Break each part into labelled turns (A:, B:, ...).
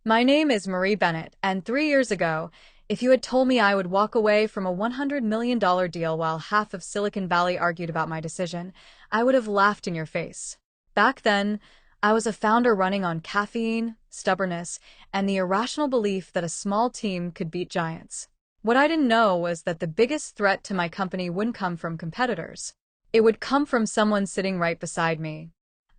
A: My name is Marie Bennett, and 3 years ago, if you had told me I would walk away from a $100 million deal while half of Silicon Valley argued about my decision, I would have laughed in your face. Back then, I was a founder running on caffeine, stubbornness, and the irrational belief that a small team could beat giants. What I didn't know was that the biggest threat to my company wouldn't come from competitors. It would come from someone sitting right beside me.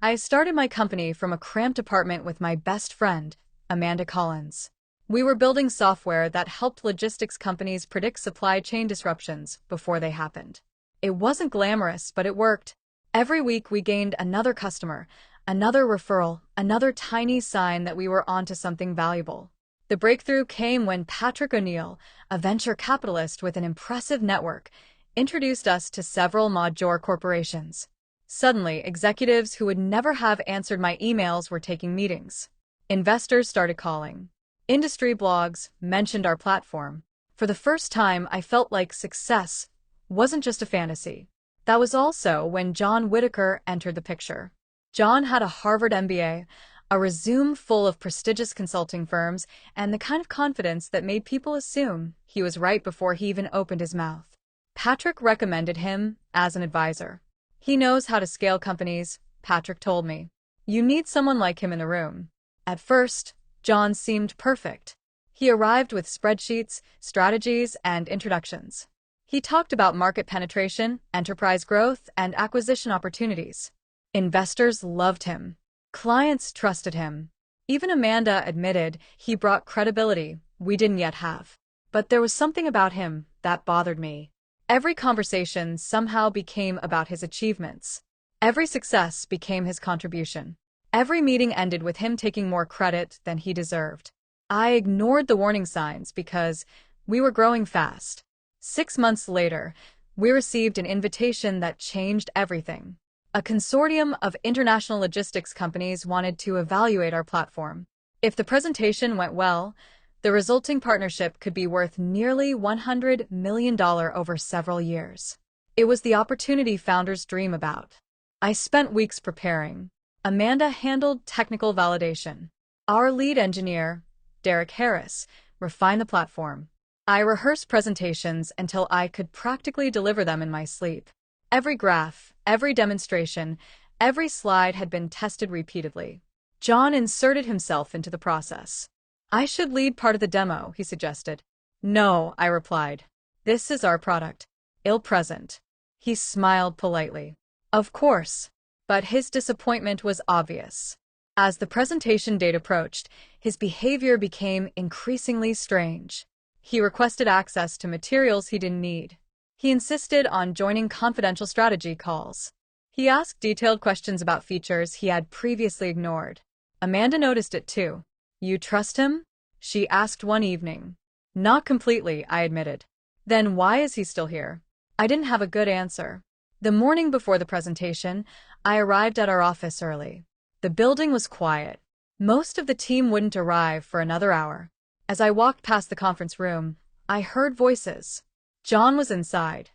A: I started my company from a cramped apartment with my best friend, Amanda Collins. We were building software that helped logistics companies predict supply chain disruptions before they happened. It wasn't glamorous, but it worked. Every week we gained another customer, another referral, another tiny sign that we were onto something valuable. The breakthrough came when Patrick O'Neill, a venture capitalist with an impressive network, introduced us to several major corporations. Suddenly, executives who would never have answered my emails were taking meetings. Investors started calling. Industry blogs mentioned our platform. For the first time, I felt like success wasn't just a fantasy. That was also when John Whitaker entered the picture. John had a Harvard MBA, a resume full of prestigious consulting firms, and the kind of confidence that made people assume he was right before he even opened his mouth. Patrick recommended him as an advisor. He knows how to scale companies, Patrick told me. You need someone like him in the room. At first, John seemed perfect. He arrived with spreadsheets, strategies, and introductions. He talked about market penetration, enterprise growth, and acquisition opportunities. Investors loved him. Clients trusted him. Even Amanda admitted he brought credibility we didn't yet have. But there was something about him that bothered me. Every conversation somehow became about his achievements. Every success became his contribution. Every meeting ended with him taking more credit than he deserved. I ignored the warning signs because we were growing fast. 6 months later, we received an invitation that changed everything. A consortium of international logistics companies wanted to evaluate our platform. If the presentation went well, the resulting partnership could be worth nearly $100 million over several years. It was the opportunity founders dream about. I spent weeks preparing. Amanda handled technical validation. Our lead engineer, Derek Harris, refined the platform. I rehearsed presentations until I could practically deliver them in my sleep. Every graph, every demonstration, every slide had been tested repeatedly. John inserted himself into the process. I should lead part of the demo, he suggested. No, I replied. This is our product. Ill-present. He smiled politely. Of course. But his disappointment was obvious. As the presentation date approached, his behavior became increasingly strange. He requested access to materials he didn't need. He insisted on joining confidential strategy calls. He asked detailed questions about features he had previously ignored. Amanda noticed it too. You trust him? She asked one evening. Not completely, I admitted. Then why is he still here? I didn't have a good answer. The morning before the presentation, I arrived at our office early. The building was quiet. Most of the team wouldn't arrive for another hour. As I walked past the conference room, I heard voices. John was inside.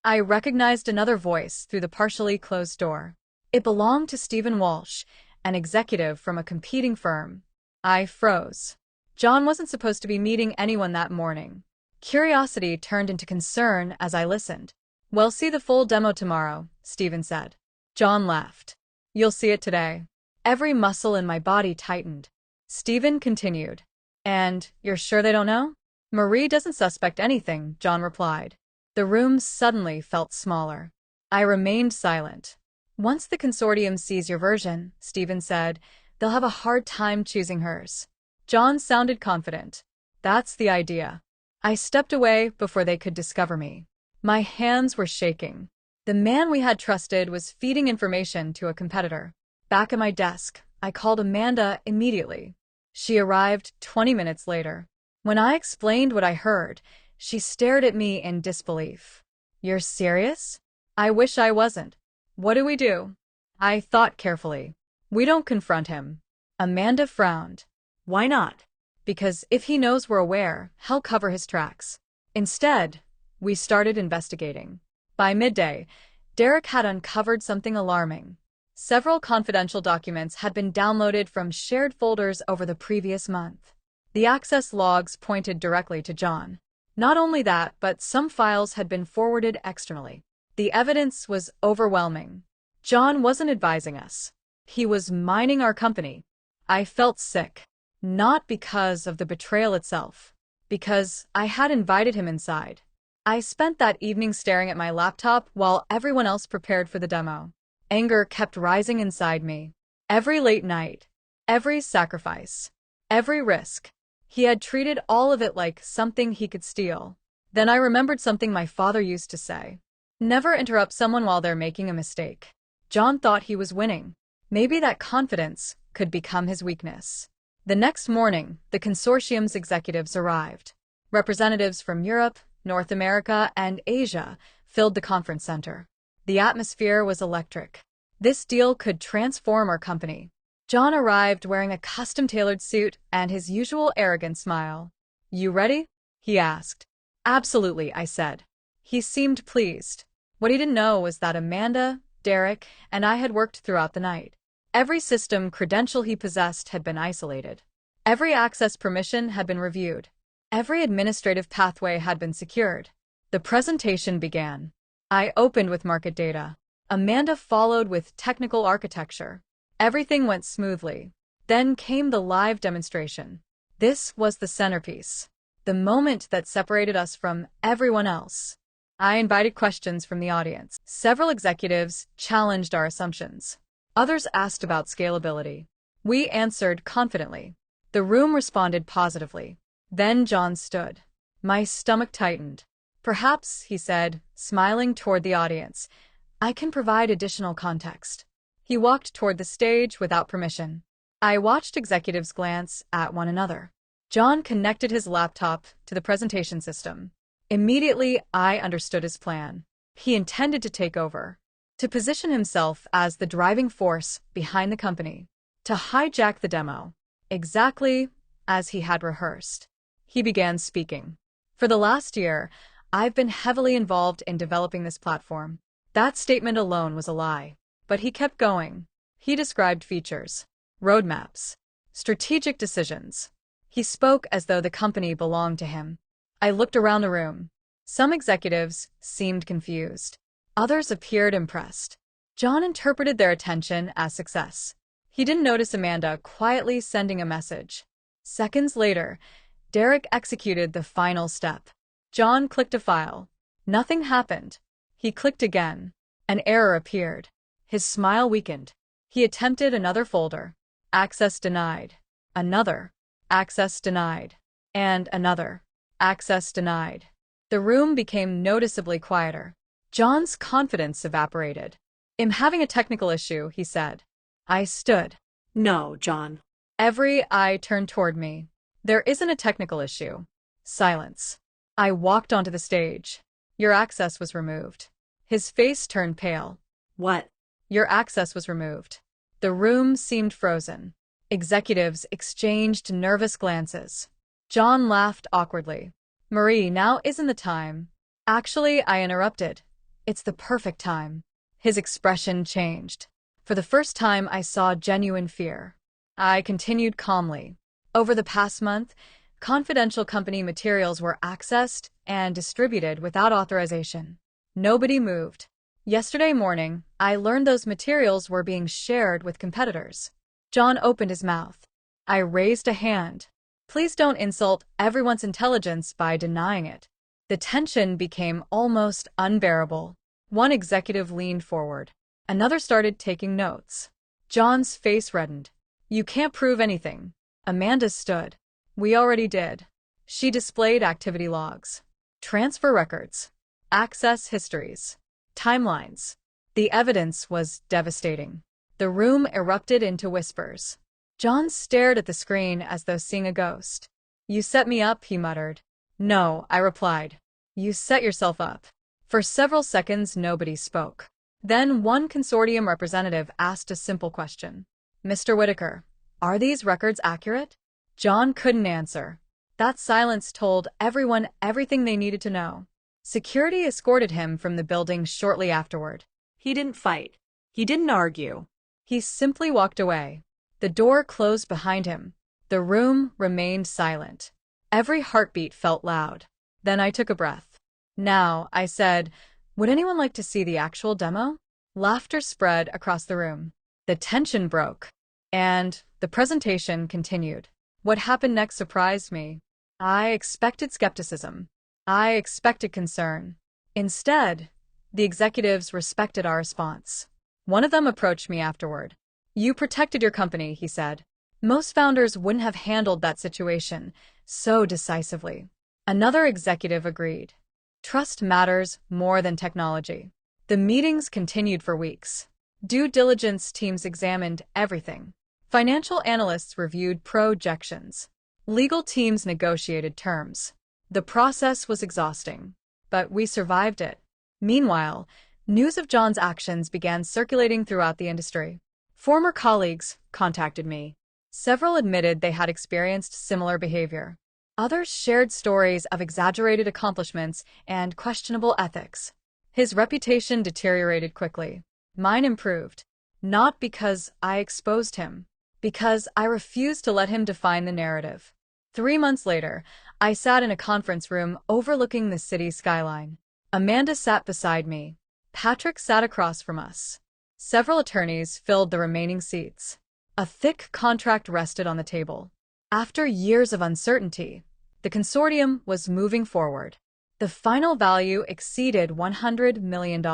A: I recognized another voice through the partially closed door. It belonged to Stephen Walsh, an executive from a competing firm. I froze. John wasn't supposed to be meeting anyone that morning. Curiosity turned into concern as I listened. We'll see the full demo tomorrow, Stephen said. John laughed. You'll see it today. Every muscle in my body tightened. Stephen continued. And you're sure they don't know? Marie doesn't suspect anything, John replied. The room suddenly felt smaller. I remained silent. Once the consortium sees your version, Stephen said, they'll have a hard time choosing hers. John sounded confident. That's the idea. I stepped away before they could discover me. My hands were shaking. The man we had trusted was feeding information to a competitor. Back at my desk, I called Amanda immediately. She arrived 20 minutes later. When I explained what I heard, she stared at me in disbelief. You're serious? I wish I wasn't. What do we do? I thought carefully. We don't confront him. Amanda frowned. Why not? Because if he knows we're aware, he'll cover his tracks. Instead, we started investigating. By midday, Derek had uncovered something alarming. Several confidential documents had been downloaded from shared folders over the previous month. The access logs pointed directly to John. Not only that, but some files had been forwarded externally. The evidence was overwhelming. John wasn't advising us. He was mining our company. I felt sick. Not because of the betrayal itself, because I had invited him inside. I spent that evening staring at my laptop while everyone else prepared for the demo. Anger kept rising inside me. Every late night, every sacrifice, every risk. He had treated all of it like something he could steal. Then I remembered something my father used to say. Never interrupt someone while they're making a mistake. John thought he was winning. Maybe that confidence could become his weakness. The next morning, the consortium's executives arrived. Representatives from Europe, North America, and Asia filled the conference center. The atmosphere was electric. This deal could transform our company. John arrived wearing a custom-tailored suit and his usual arrogant smile. "You ready?" he asked. "Absolutely," I said. He seemed pleased. What he didn't know was that Amanda, Derek, and I had worked throughout the night. Every system credential he possessed had been isolated. Every access permission had been reviewed. Every administrative pathway had been secured. The presentation began. I opened with market data. Amanda followed with technical architecture. Everything went smoothly. Then came the live demonstration. This was the centerpiece, the moment that separated us from everyone else. I invited questions from the audience. Several executives challenged our assumptions. Others asked about scalability. We answered confidently. The room responded positively. Then John stood. My stomach tightened. "Perhaps," he said, smiling toward the audience, "I can provide additional context." He walked toward the stage without permission. I watched executives glance at one another. John connected his laptop to the presentation system. Immediately, I understood his plan. He intended to take over, to position himself as the driving force behind the company, to hijack the demo, exactly as he had rehearsed. He began speaking. "For the last year, I've been heavily involved in developing this platform." That statement alone was a lie. But he kept going. He described features, roadmaps, strategic decisions. He spoke as though the company belonged to him. I looked around the room. Some executives seemed confused. Others appeared impressed. John interpreted their attention as success. He didn't notice Amanda quietly sending a message. Seconds later, Derek executed the final step. John clicked a file. Nothing happened. He clicked again. An error appeared. His smile weakened. He attempted another folder. Access denied. Another. Access denied. And another. Access denied. The room became noticeably quieter. John's confidence evaporated. "I'm having a technical issue," he said. I stood.
B: "No, John."
A: Every eye turned toward me. "There isn't a technical issue." Silence. I walked onto the stage. "Your access was removed." His face turned pale.
B: "What?"
A: "Your access was removed." The room seemed frozen. Executives exchanged nervous glances. John laughed awkwardly. "Marie, now isn't the time." "Actually," I interrupted. "It's the perfect time." His expression changed. For the first time, I saw genuine fear. I continued calmly. "Over the past month, confidential company materials were accessed and distributed without authorization. Nobody moved. Yesterday morning, I learned those materials were being shared with competitors." John opened his mouth. I raised a hand. "Please don't insult everyone's intelligence by denying it." The tension became almost unbearable. One executive leaned forward. Another started taking notes. John's face reddened. "You can't prove anything." Amanda stood. "We already did." She displayed activity logs, transfer records, access histories, timelines. The evidence was devastating. The room erupted into whispers. John stared at the screen as though seeing a ghost. "You set me up," he muttered. "No," I replied. "You set yourself up." For several seconds, nobody spoke. Then one consortium representative asked a simple question. "Mr. Whitaker, are these records accurate?" John couldn't answer. That silence told everyone everything they needed to know. Security escorted him from the building shortly afterward.
B: He didn't fight. He didn't argue.
A: He simply walked away. The door closed behind him. The room remained silent. Every heartbeat felt loud. Then I took a breath. Now, I said, would anyone like to see the actual demo? Laughter spread across the room. The tension broke, and the presentation continued. What happened next surprised me. I expected skepticism. I expected concern. Instead, the executives respected our response. One of them approached me afterward. You protected your company, he said. Most founders wouldn't have handled that situation so decisively. Another executive agreed. Trust matters more than technology. The meetings continued for weeks. Due diligence teams examined everything. Financial analysts reviewed projections. Legal teams negotiated terms. The process was exhausting, but we survived it. Meanwhile, news of John's actions began circulating throughout the industry. Former colleagues contacted me. Several admitted they had experienced similar behavior. Others shared stories of exaggerated accomplishments and questionable ethics. His reputation deteriorated quickly. Mine improved, not because I exposed him, because I refused to let him define the narrative. 3 months later, I sat in a conference room overlooking the city skyline. Amanda sat beside me. Patrick sat across from us. Several attorneys filled the remaining seats. A thick contract rested on the table. After years of uncertainty, the consortium was moving forward. The final value exceeded $100 million.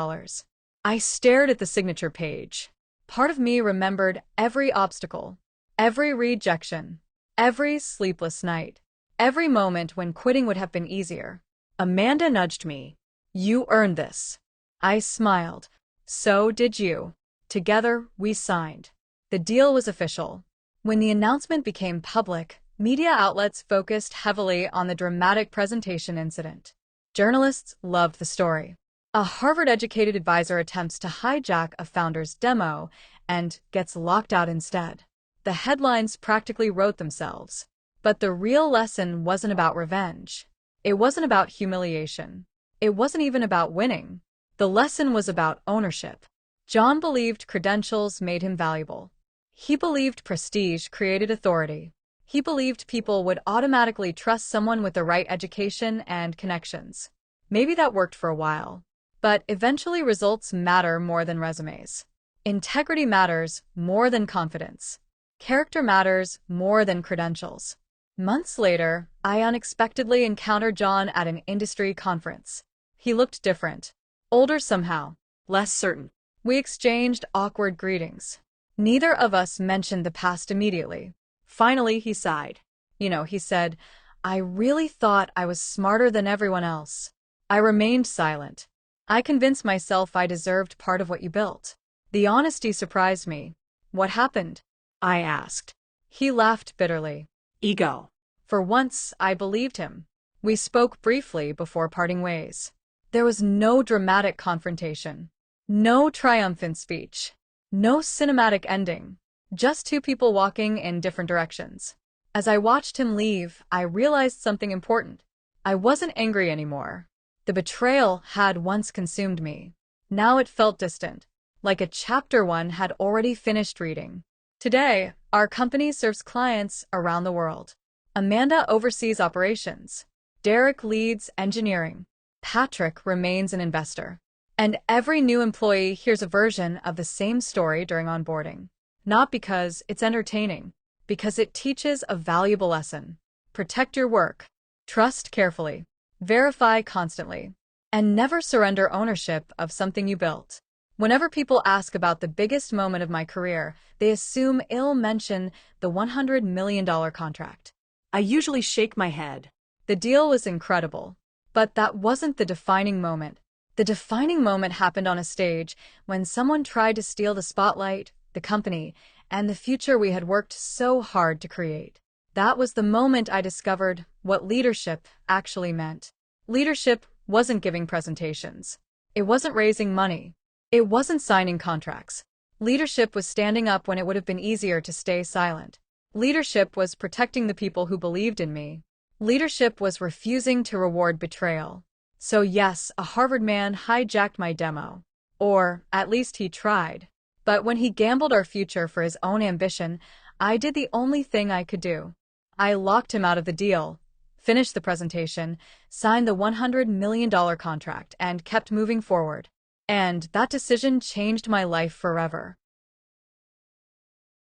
A: I stared at the signature page. Part of me remembered every obstacle, every rejection, every sleepless night, every moment when quitting would have been easier. Amanda nudged me. You earned this. I smiled. So did you. Together, we signed. The deal was official. When the announcement became public, media outlets focused heavily on the dramatic presentation incident. Journalists loved the story. A Harvard-educated advisor attempts to hijack a founder's demo and gets locked out instead. The headlines practically wrote themselves. But the real lesson wasn't about revenge. It wasn't about humiliation. It wasn't even about winning. The lesson was about ownership. John believed credentials made him valuable. He believed prestige created authority. He believed people would automatically trust someone with the right education and connections. Maybe that worked for a while. But eventually results matter more than resumes. Integrity matters more than confidence. Character matters more than credentials. Months later, I unexpectedly encountered John at an industry conference. He looked different. Older somehow.
B: Less certain.
A: We exchanged awkward greetings. Neither of us mentioned the past immediately. Finally, he sighed. He said, I really thought I was smarter than everyone else. I remained silent. I convinced myself I deserved part of what you built. The honesty surprised me. What happened? I asked. He laughed bitterly.
B: Ego.
A: For once, I believed him. We spoke briefly before parting ways. There was no dramatic confrontation. No triumphant speech. No cinematic ending. Just two people walking in different directions. As I watched him leave, I realized something important. I wasn't angry anymore. The betrayal had once consumed me. Now it felt distant, like a chapter one had already finished reading. Today, our company serves clients around the world. Amanda oversees operations. Derek leads engineering. Patrick remains an investor. And every new employee hears a version of the same story during onboarding. Not because it's entertaining, because it teaches a valuable lesson. Protect your work. Trust carefully. Verify constantly. And never surrender ownership of something you built. Whenever people ask about the biggest moment of my career, they assume I'll mention the $100 million contract.
B: I usually shake my head.
A: The deal was incredible. But that wasn't the defining moment. The defining moment happened on a stage when someone tried to steal the spotlight, the company, and the future we had worked so hard to create. That was the moment I discovered what leadership actually meant. Leadership wasn't giving presentations. It wasn't raising money. It wasn't signing contracts. Leadership was standing up when it would have been easier to stay silent. Leadership was protecting the people who believed in me. Leadership was refusing to reward betrayal. So yes, a Harvard man hijacked my demo. Or, at least he tried. But when he gambled our future for his own ambition, I did the only thing I could do. I locked him out of the deal, finished the presentation, signed the $100 million contract, and kept moving forward. And that decision changed my life forever.